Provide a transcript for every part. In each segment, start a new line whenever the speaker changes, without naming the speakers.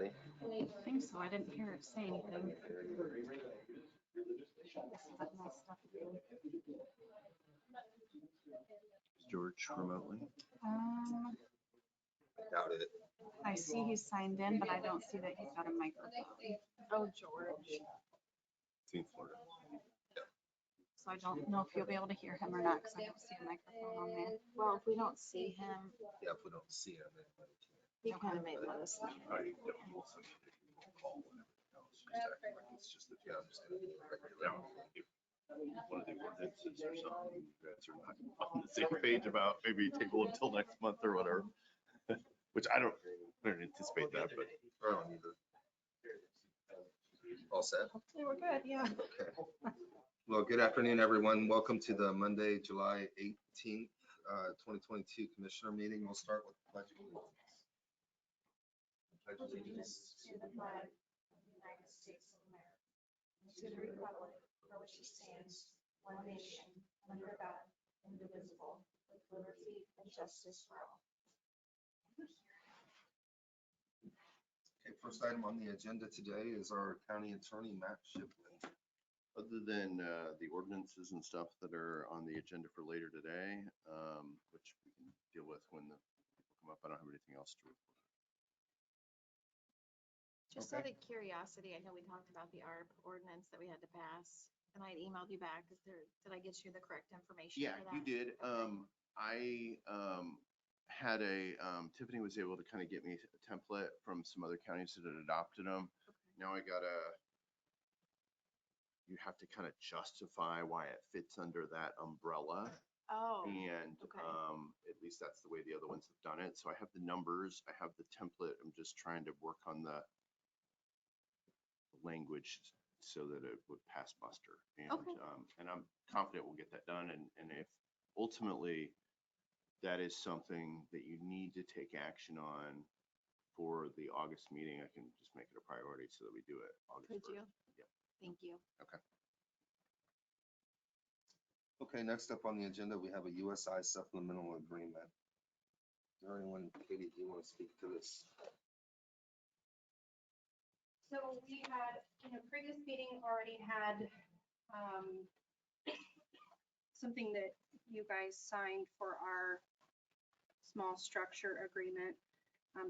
Tiffany?
I think so. I didn't hear it say anything.
George remotely? Doubt it.
I see he's signed in, but I don't see that he's got a microphone. Oh, George.
Team Florida.
So I don't know if you'll be able to hear him or not because I don't see a microphone on there.
Well, if we don't see him,
Yeah, if we don't see him, then
he kind of may let us know.
it's just that, yeah, I'm just gonna do it regularly.
One of the ordinances or something, you guys are not on the same page about, maybe table until next month or whatever. Which I don't anticipate that, but.
I don't either. All set?
Hopefully we're good, yeah.
Okay. Well, good afternoon, everyone. Welcome to the Monday, July 18th, 2022 Commissioner meeting. We'll start with the Pledge of Allegiance. Pledge of Allegiance to the flag of the United States of America, to the republic for which it stands, one nation, under God, indivisible, with liberty and justice for all. Okay, first item on the agenda today is our county attorney, Matt Shipman.
Other than the ordinances and stuff that are on the agenda for later today, which we can deal with when the people come up, I don't have anything else to report.
Just out of curiosity, I know we talked about the ARP ordinance that we had to pass, and I emailed you back. Did I get you the correct information?
Yeah, you did. I had Tiffany was able to kind of get me a template from some other counties that had adopted them. Okay. Now you have to kind of justify why it fits under that umbrella.
Oh.
And
okay.
At least that's the way the other ones have done it. So I have the numbers, I have the template. I'm just trying to work on the language so that it would pass muster. And,
okay.
And I'm confident we'll get that done. And if ultimately that is something that you need to take action on for the August meeting, I can just make it a priority so that we do it August 1st.
You?
Yeah.
Thank you.
Okay.
Okay, next up on the agenda, we have a USI supplemental agreement. Is there anyone, Katie, do you want to speak to this?
So we had, in a previous meeting, already had something that you guys signed for our small structure agreement.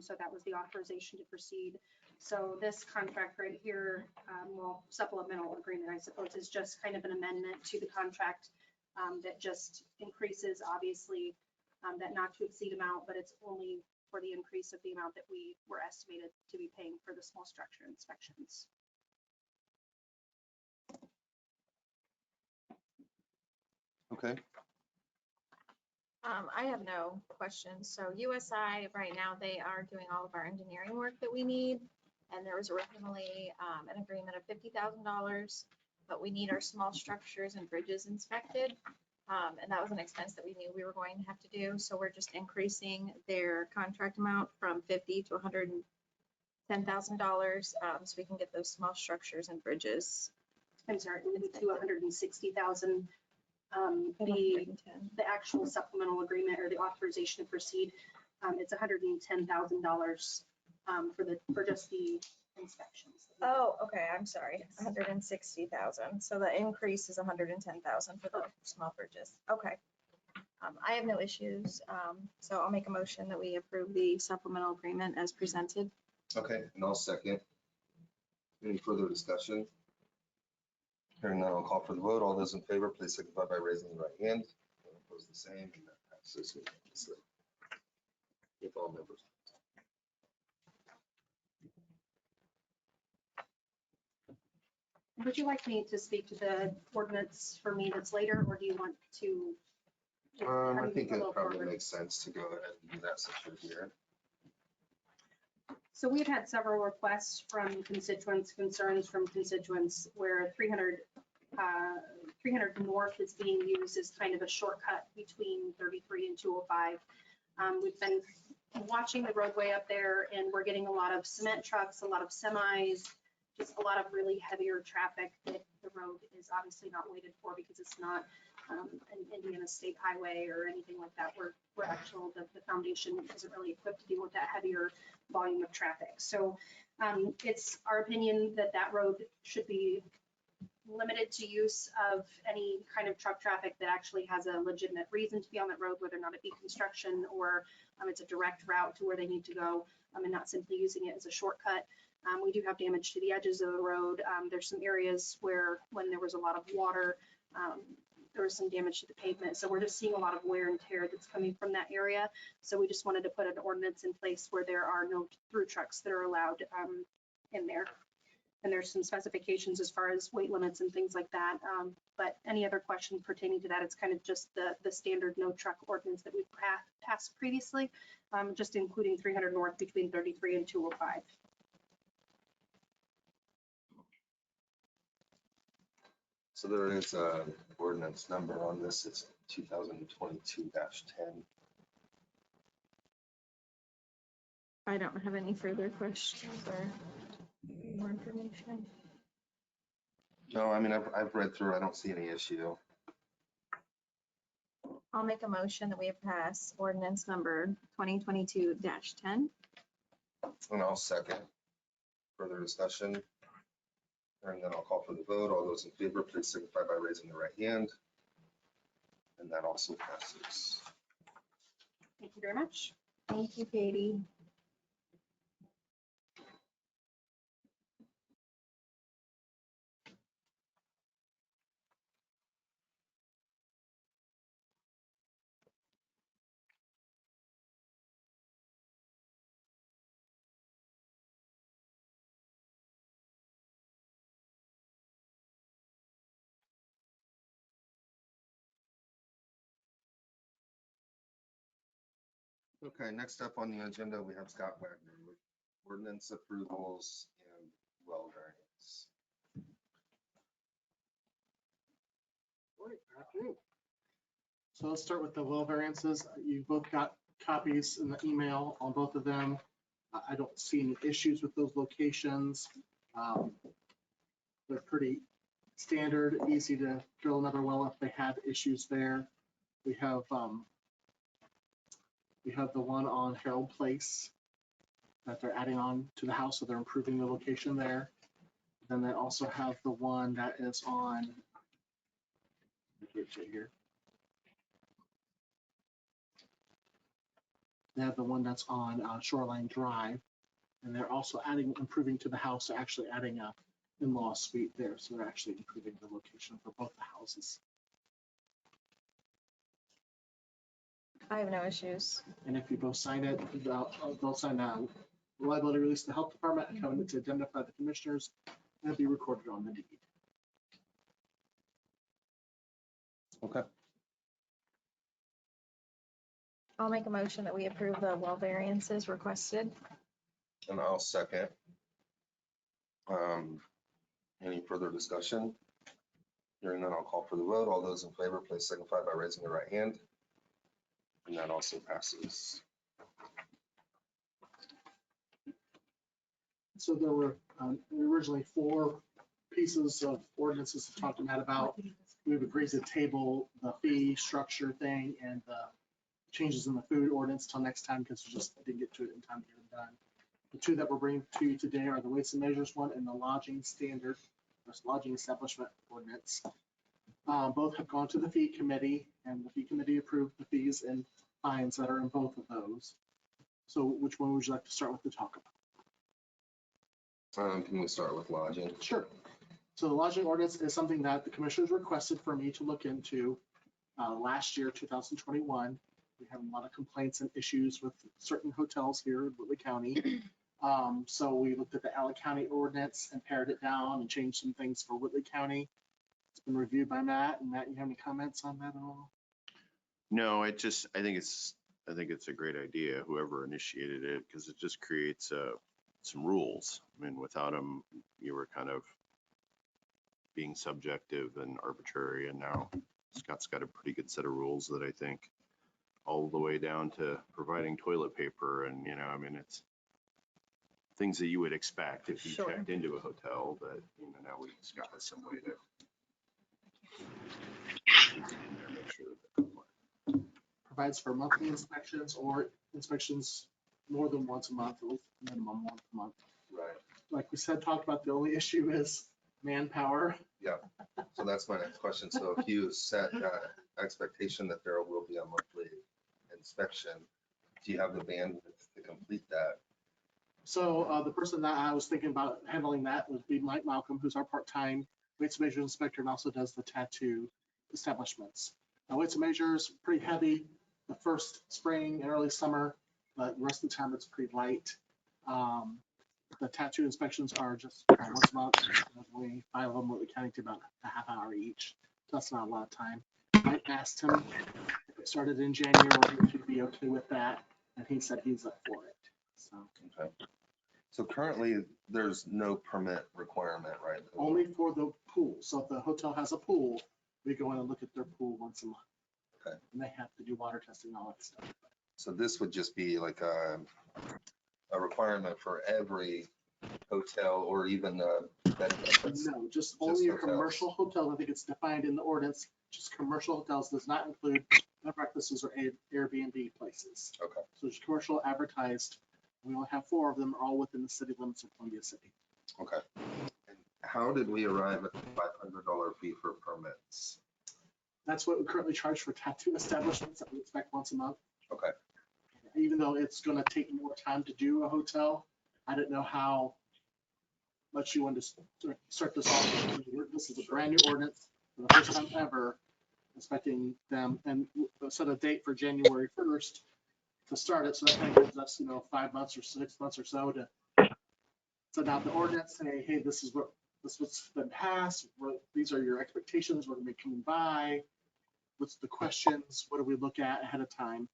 So that was the authorization to proceed. So this contract right here, well, supplemental agreement, I suppose, is just kind of an amendment to the contract that just increases, obviously, that not to exceed amount, but it's only for the increase of the amount that we were estimated to be paying for the small structure inspections.
Okay.
I have no questions. So USI right now, they are doing all of our engineering work that we need. And there was originally an agreement of $50,000, but we need our small structures and bridges inspected. And that was an expense that we knew we were going to have to do. So we're just increasing their contract amount from $50,000 to $110,000 so we can get those small structures and bridges.
I'm sorry, to $160,000. The actual supplemental agreement or the authorization to proceed, it's $110,000 for just the inspections.
Oh, okay, I'm sorry, 160,000. So the increase is 110,000 for the small bridges. Okay. I have no issues, so I'll make a motion that we approve the supplemental agreement as presented.
Okay, and I'll second. Any further discussion? Hearing none, I'll call for the vote. All those in favor, please signify by raising the right hand. Opposed, the same. And that passes unanimously with all members.
Would you like me to speak to the ordinance for me that's later, or do you want to?
I think it probably makes sense to go ahead and do that since you're here.
So we've had several requests from constituents, concerns from constituents where 300 North is being used as kind of a shortcut between 33 and 205. We've been watching the roadway up there and we're getting a lot of cement trucks, a lot of semis, just a lot of really heavier traffic that the road is obviously not weighted for because it's not an Indiana State Highway or anything like that, where the foundation isn't really equipped to deal with that heavier volume of traffic. So it's our opinion that that road should be limited to use of any kind of truck traffic that actually has a legitimate reason to be on that road, whether or not it be construction or it's a direct route to where they need to go, and not simply using it as a shortcut. We do have damage to the edges of the road. There's some areas where when there was a lot of water, there was some damage to the pavement. So we're just seeing a lot of wear and tear that's coming from that area. So we just wanted to put an ordinance in place where there are no through trucks that are allowed in there. And there's some specifications as far as weight limits and things like that. But any other questions pertaining to that, it's kind of just the standard no truck ordinance that we've passed previously, just including 300 north between 33 and 205.
So there is a ordinance number on this. It's 2022-10.
I don't have any further questions or more information.
No, I mean, I've read through, I don't see any issue.
I'll make a motion that we pass ordinance number 2022-10.
And I'll second. Further discussion? And then I'll call for the vote. All those in favor, please signify by raising the right hand. And that also passes.
Thank you very much.
Thank you, Katie.
Okay, next up on the agenda, we have Scott Wagner with ordinance approvals and well variance.
Morning, good afternoon. So let's start with the well variances. You both got copies in the email on both of them. I don't see any issues with those locations. They're pretty standard, easy to drill another well if they had issues there. We have the one on Harold Place that they're adding on to the house, so they're improving the location there. Then they also have the one that is on, here. They have the one that's on Shoreline Drive, and they're also improving to the house. They're actually adding a in-law suite there, so they're actually improving the location for both the houses.
I have no issues.
And if you both sign it, they'll sign a liability release to the health department and covenant to indemnify the commissioners, and it'll be recorded on the deed.
Okay.
I'll make a motion that we approve the well variances requested.
And I'll second. Any further discussion? Hearing none, I'll call for the vote. All those in favor, please signify by raising the right hand. And that also passes.
So there were originally 4 pieces of ordinances to talk to Matt about. We've agreed to table the fee structure thing and the changes in the food ordinance till next time because we just didn't get to it in time to get them done. The 2 that we're bringing to you today are the weights and measures one and the lodging standard, or lodging establishment ordinance. Both have gone to the fee committee, and the fee committee approved the fees and fines that are in both of those. So which one would you like to start with to talk about?
Can we start with lodging?
Sure. So the lodging ordinance is something that the commissioners requested for me to look into last year, 2021. We have a lot of complaints and issues with certain hotels here in Whitley County. So we looked at the Allen County ordinance and pared it down and changed some things for Whitley County. It's been reviewed by Matt. And Matt, you have any comments on that at all?
No, I think it's a great idea, whoever initiated it, because it just creates some rules. I mean, without them, you were kind of being subjective and arbitrary, and now Scott's got a pretty good set of rules that I think all the way down to providing toilet paper and, I mean, it's things that you would expect if you
Sure.
checked into a hotel, but, now Scott has some way to inspections in there, make sure that they're compliant.
Provides for monthly inspections or inspections more than once a month, at least minimum once a month.
Right.
Like we said, talked about, the only issue is manpower.
So that's my next question. So if you set that expectation that there will be a monthly inspection, do you have the bandwidth to complete that?
So the person that I was thinking about handling that would be Mike Malcolm, who's our part-time weights and measures inspector and also does the tattoo establishments. Now, weights and measures, pretty heavy the first spring and early summer, but the rest of the time it's pretty light. The tattoo inspections are just once a month. We 5 of them with the counting to about a half hour each. So that's not a lot of time. I asked him if it started in January, if he'd be okay with that, and he said he's up for it. So
Okay. So currently, there's no permit requirement, right?
only for the pool. So if the hotel has a pool, we go in and look at their pool once a month.
Okay.
And they have to do water testing and all that stuff.
So this would just be like a requirement for every hotel or even bed and breakfast?
No, just only your
hotels.
commercial hotels. I think it's defined in the ordinance. Just commercial hotels does not include bed and breakfasts or Airbnb places.
Okay.
So it's commercial advertised. We only have 4 of them, all within the city limits of Columbia City.
Okay. And how did we arrive at the $500 fee for permits?
That's what we currently charge for tattoo establishments that we expect once a month.
Okay.
Even though it's going to take more time to do a hotel, I didn't know how much you wanted to start this off. This is a brand new ordinance for the first time ever, expecting them, and set a date for January 1st to start it. So that kind of gives us, 5 months or 6 months or so to send out the ordinance, say, hey, this is what's been passed. These are your expectations. What are we coming by? What's the questions? What do we look at ahead of time?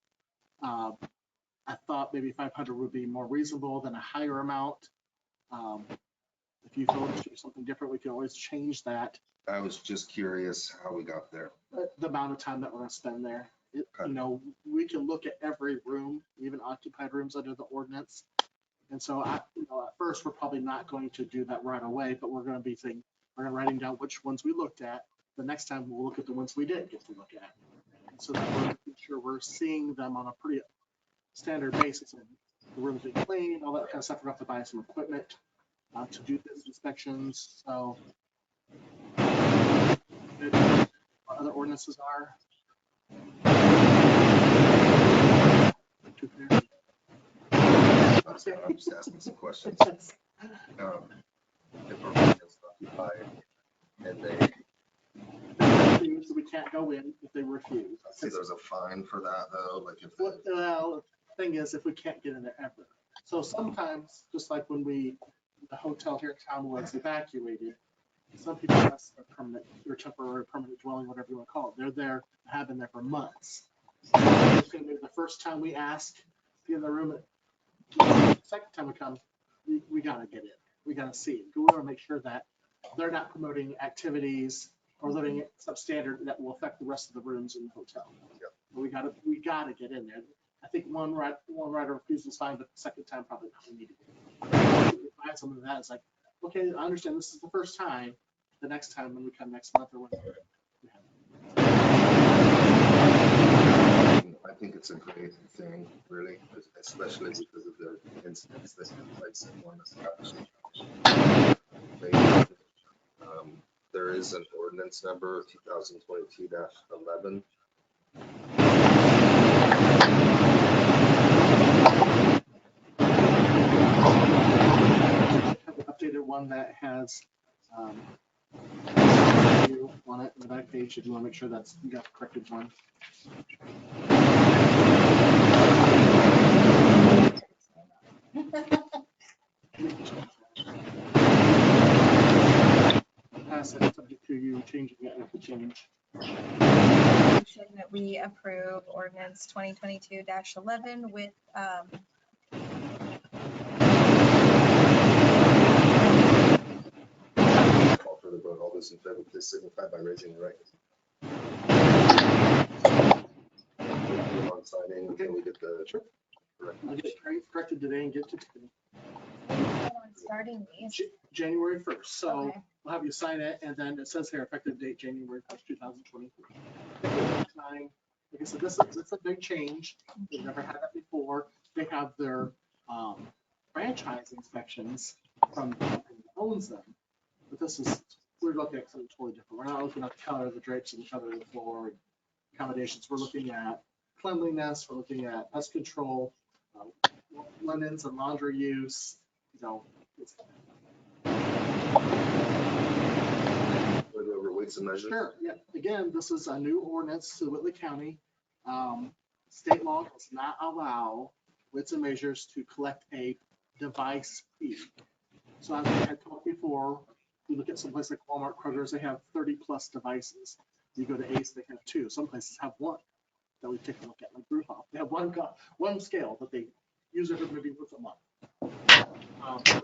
I thought maybe 500 would be more reasonable than a higher amount. If you feel it's something different, we can always change that.
I was just curious how we got there.
The amount of time that we're gonna spend there.
Okay.
We can look at every room, even occupied rooms under the ordinance. And so at first, we're probably not going to do that right away, but we're gonna be saying, we're gonna writing down which ones we looked at. The next time we'll look at the ones we didn't get to look at. So that we're making sure we're seeing them on a pretty standard basis. And the rooms are clean, all that kind of stuff. We're gonna have to buy some equipment to do these inspections. So what other ordinances are.
I'm just asking some questions. If a room is occupied and they,
refuse, we can't go in if they refuse.
I see there's a fine for that though, like if.
Well, the thing is, if we can't get in there ever. So sometimes, just like when the hotel here in town was evacuated, some people have a permanent or temporary permanent dwelling, whatever you want to call it. They're there, have been there for months. So it's gonna be the first time we ask to get in the room. Second time we come, we gotta get in. We gotta see it. We want to make sure that they're not promoting activities or living substandard that will affect the rest of the rooms in the hotel.
Yep.
We gotta get in there. I think one rider refused is fine, but the second time probably not. We need to find something that is like, okay, I understand this is the first time. The next time when we come next month or whatever.
I think it's a great thing, really, especially because of the incidents that took place in one establishment. There is an ordinance number 2022-11.
Updated one that has on it in the back page if you want to make sure that's you got the corrected one. Pass it subject to you changing it if we change.
Motion that we approve ordinance 2022-11 with,
Call for the vote. All those in favor, please signify by raising your right. On signing until we get the.
I'll get it corrected today and get it to Tiffany.
starting these?
January 1st. So
Okay.
we'll have you sign it, and then it says here effective date January 1st, 2023. Like I said, this is a big change. They've never had that before. They have their franchise inspections from the company that owns them. But this is, we're looking at something totally different. We're not looking at the color of the drapes and the color of the floor and accommodations. We're looking at cleanliness. We're looking at pest control, linens and laundry use. It's
We'll go over weights and measures.
Sure, yeah. Again, this is a new ordinance to Whitley County. State law does not allow weights and measures to collect a device fee. So as I had talked before, you look at some places like Walmart, Kroger's, they have 30+ devices. You go to Ace, they have 2. Some places have 1 that we take a look at, like Brewhoff. They have one scale that they use it maybe once a month.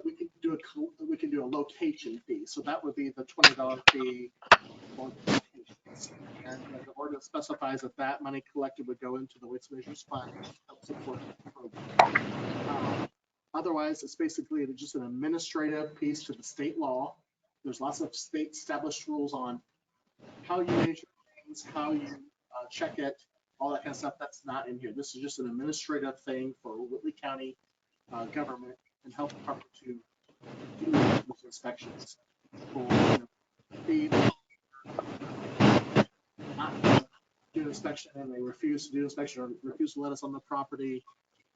We can do a location fee. So that would be the $20 fee. And the ordinance specifies that money collected would go into the weights and measures fund to help support the program. Otherwise, it's basically just an administrative piece to the state law. There's lots of state established rules on how you measure things, how you check it, all that kind of stuff. That's not in here. This is just an administrative thing for Whitley County government and health department to do those inspections for feed. Not do an inspection and they refuse to do inspection or refuse to let us on the property.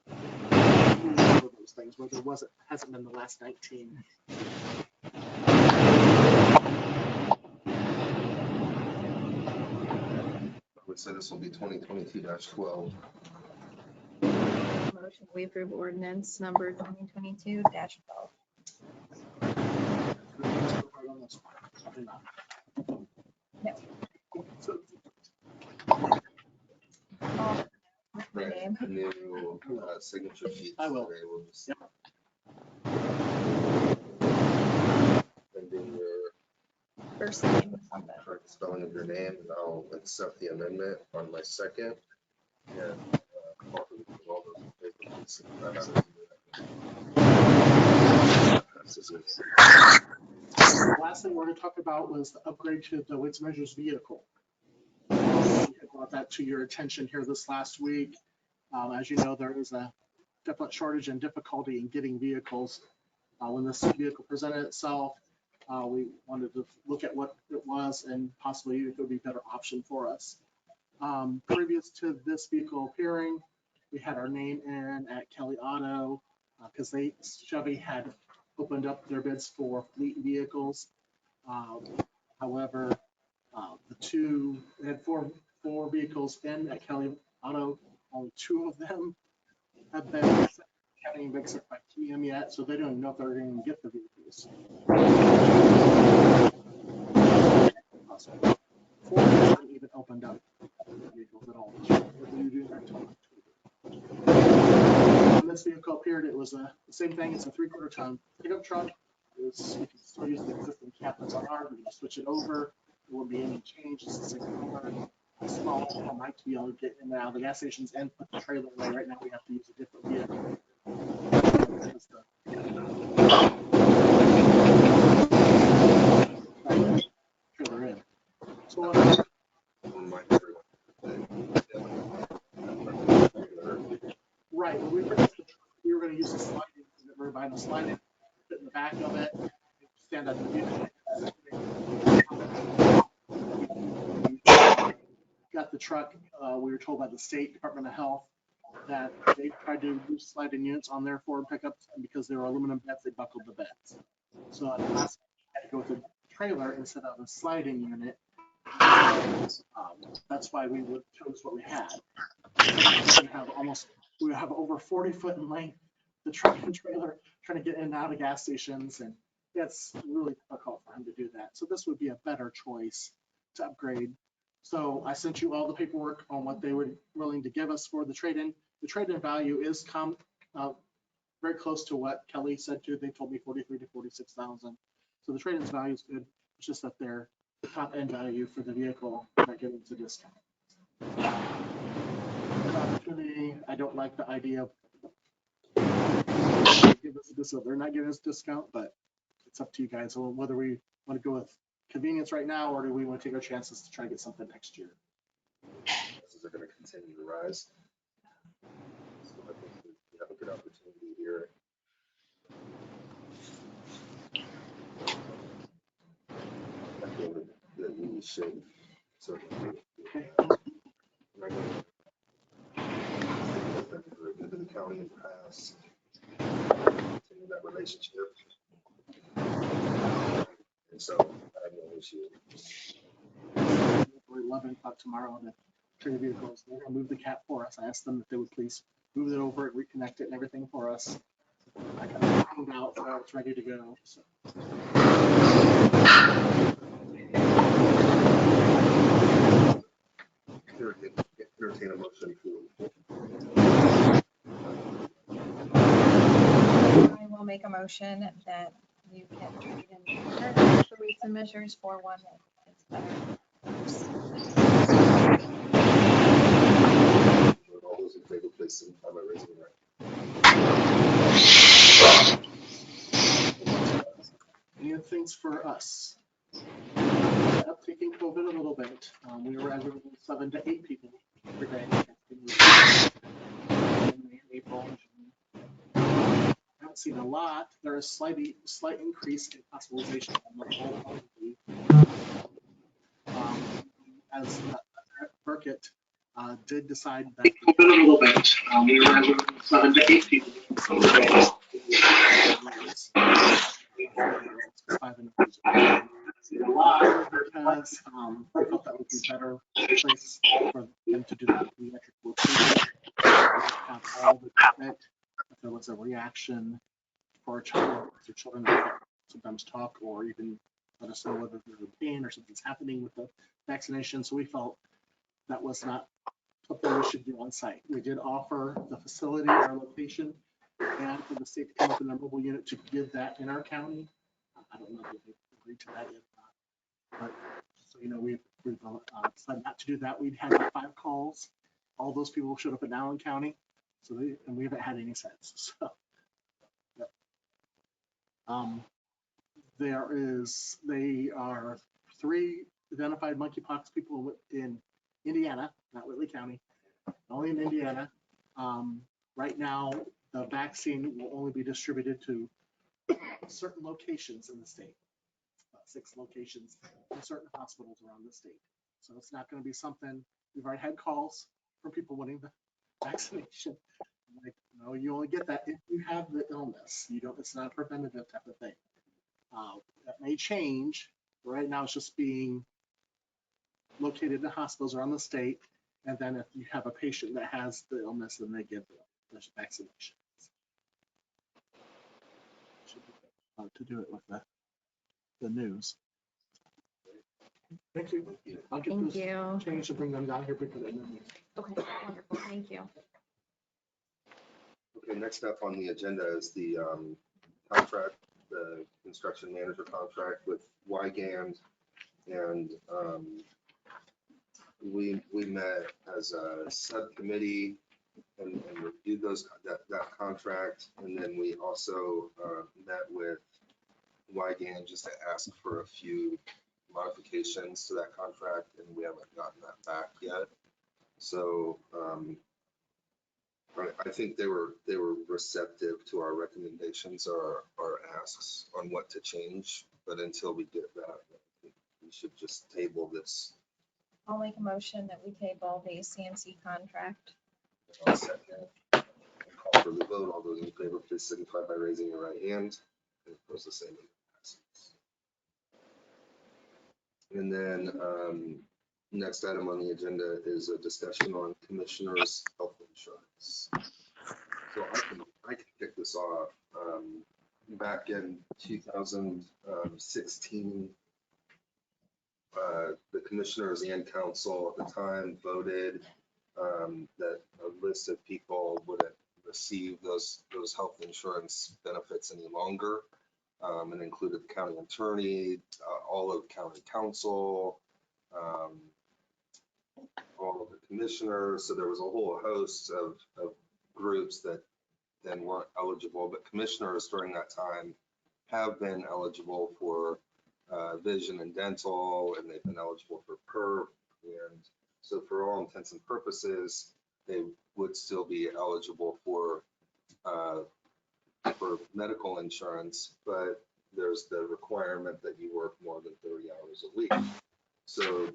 Those things where there hasn't been the last 19.
I would say this will be 2022-12.
Motion, we approve ordinance number 2022-12. No.
Right,
Name.
the new signature sheet.
I will.
Today. We'll just-
Yep.
And then your
First name on the
correct spelling of your name, and I'll accept the amendment on my second. And all those in favor, please signify by raising your hand. Passes it.
The last thing we're going to talk about was the upgrade to the weights and measures vehicle. I brought that to your attention here this last week. As you know, there is a definite shortage and difficulty in getting vehicles. When this vehicle presented itself, we wanted to look at what it was and possibly it would be a better option for us. Previous to this vehicle appearing, we had our name in at Kelly Auto because Chevy had opened up their bids for fleet vehicles. However, they had four vehicles in at Kelly Auto. Only 2 of them have been haven't even been accepted by TM yet, so they don't even know if they're going to get the vehicles. 4 haven't even opened up vehicles at all. When this vehicle appeared, it was the same thing. It's a 3/4 ton pickup truck. You can still use the existing cab that's on ours. We can just switch it over. There won't be any change. It's the same color. Small, I might be able to get in and out of the gas stations and put the trailer away. Right now, we have to use a different vehicle. Trailer in. So,
Remind everyone.
right, when we were going to use the sliding, we were buying the sliding, fit in the back of it, stand up the vehicle. Got the truck, we were told by the State Department of Health that they tried to do sliding units on their Ford pickups, and because they were aluminum beds, they buckled the beds. So at last, we had to go with a trailer instead of a sliding unit. That's why we chose what we had. We have over 40 foot in length, the truck and trailer, trying to get in and out of gas stations, and it's really difficult for him to do that. So this would be a better choice to upgrade. So I sent you all the paperwork on what they were willing to give us for the trade-in. The trade-in value is very close to what Kelly said too. They told me 43 to 46,000. So the trade-in's value is good. It's just that their top end value for the vehicle that gives a discount. Opportunity. I don't like the idea of give us a discount. They're not giving us a discount, but it's up to you guys on whether we want to go with convenience right now, or do we want to take our chances to try to get something next year?
Prices are going to continue to rise. So I think we have a good opportunity here. I feel that we should certainly for the county in the past, continue that relationship. And so I have no issue.
We're 11 o'clock tomorrow to trade vehicles. They're gonna move the cat for us. I asked them if they would please move it over, reconnect it and everything for us. I got it cleaned out, so it's ready to go. So.
Entertain a motion to.
I will make a motion that you can trade in the weights and measures for one that is better.
All those in favor, please signify by raising your right.
Any other things for us? Uptaking COVID a little bit. We were averaging 7 to 8 people per day. In April, I haven't seen a lot. There is slight increase in hospitalization on the whole. As Burkett did decide that a little bit. We were averaging 7 to 8 people per day. A lot because I thought that would be a better place for them to do the pediatric rotation. Have all the treatment. If there was a reaction for a child, or children that sometimes talk or even let us know whether they're in pain or something's happening with the vaccination. So we felt that was not something we should do on site. We did offer the facility, our location, and for the state to come up in their mobile unit to give that in our county. I don't know if they agreed to that yet. But so you know, we've decided not to do that. We'd had 5 calls. All those people showed up in Allen County, so and we haven't had any since. So, yep. They are 3 identified monkeypox people in Indiana, not Whitley County, only in Indiana. Right now, the vaccine will only be distributed to certain locations in the state. 6 locations in certain hospitals around the state. So it's not going to be something, we've already had calls from people wanting the vaccination. Like, no, you only get that if you have the illness. You don't, it's not a preventative type of thing. That may change. Right now it's just being located in hospitals around the state. And then if you have a patient that has the illness, then they give the vaccination. Should be to do it with the news. Thank you. I'll get
Thank
those
you.
changed to bring them down here because of the news.
Okay, wonderful, thank you.
Okay, next up on the agenda is the contract, the construction manager contract with Weigand. And we met as a subcommittee and reviewed that contract. And then we also met with Weigand just to ask for a few modifications to that contract, and we haven't gotten that back yet. So I think they were receptive to our recommendations or our asks on what to change, but until we get that, I think we should just table this.
I'll make a motion that we table the CNC contract.
I'll second it. Call for the vote. All those in favor, please signify by raising your right hand. And of course, the same. And then next item on the agenda is a discussion on commissioners' health insurance. So I can kick this off. Back in 2016, the commissioners and council at the time voted that a list of people wouldn't receive those health insurance benefits any longer. And included the county attorney, all of county council, all of the commissioners. So there was a whole host of groups that then weren't eligible, but commissioners during that time have been eligible for vision and dental, and they've been eligible for PERF. And so for all intents and purposes, they would still be eligible for medical insurance, but there's the requirement that you work more than 30 hours a week. So,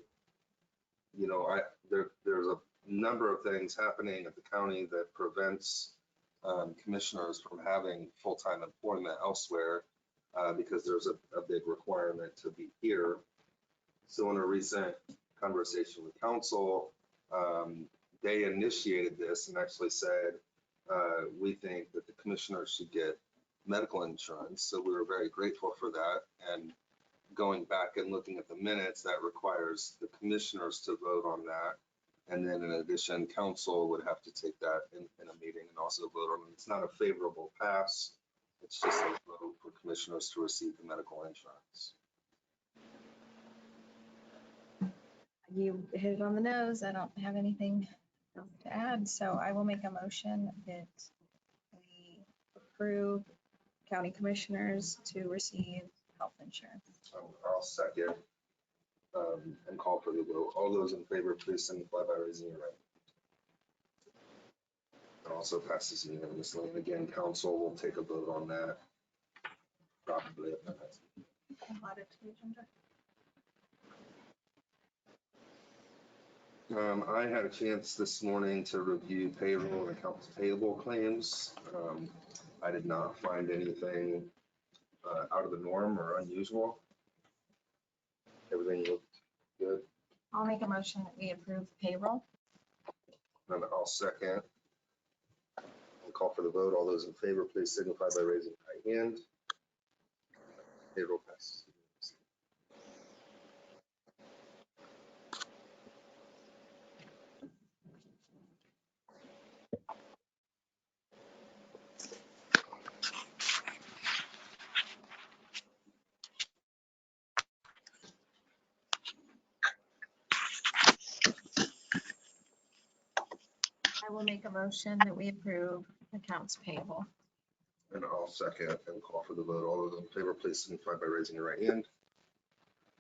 you know, there's a number of things happening at the county that prevents commissioners from having full-time employment elsewhere because there's a big requirement to be here. So in a recent conversation with council, they initiated this and actually said, we think that the commissioners should get medical insurance. So we were very grateful for that. And going back and looking at the minutes, that requires the commissioners to vote on that. And then in addition, council would have to take that in a meeting and also vote on it. It's not a favorable pass. It's just a vote for commissioners to receive the medical insurance.
You hit it on the nose. I don't have anything else to add, so I will make a motion that we approve county commissioners to receive health insurance.
I'll second and call for the vote. All those in favor, please signify by raising your right. It also passes unanimously. And again, council will take a vote on that probably at the next.
Add it to the agenda.
I had a chance this morning to review payroll and accounts payable claims. I did not find anything out of the norm or unusual. Everything looked good.
I'll make a motion that we approve payroll.
And I'll second. I'll call for the vote. All those in favor, please signify by raising your right hand. Payroll passes.
I will make a motion that we approve accounts payable.
And I'll second and call for the vote. All those in favor, please signify by raising your right hand.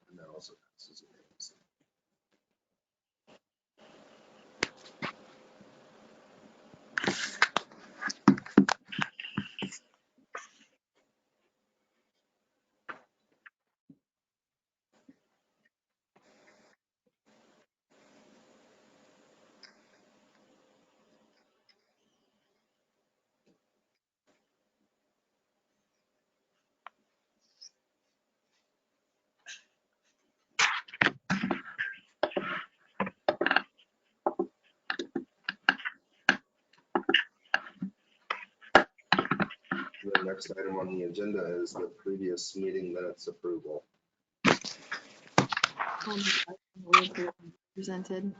And that also passes. The next item on the agenda is the previous meeting minutes approval.
Presented.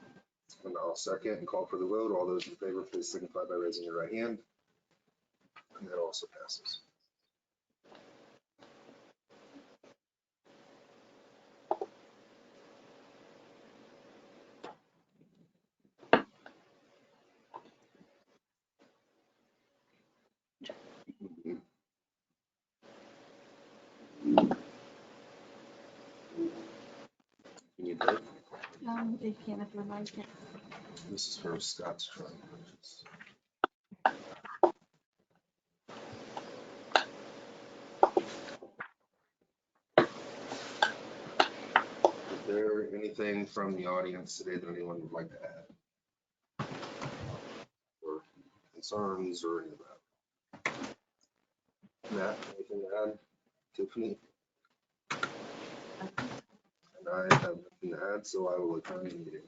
And I'll second and call for the vote. All those in favor, please signify by raising your right hand. And that also passes. You need both?
They can if you'd like it.
This is for Scott's truck purchase. Is there anything from the audience today that anyone would like to add? Or concerns or any of that? Matt, anything to add? Tiffany? And I have nothing to add, so I will adjourn the meeting.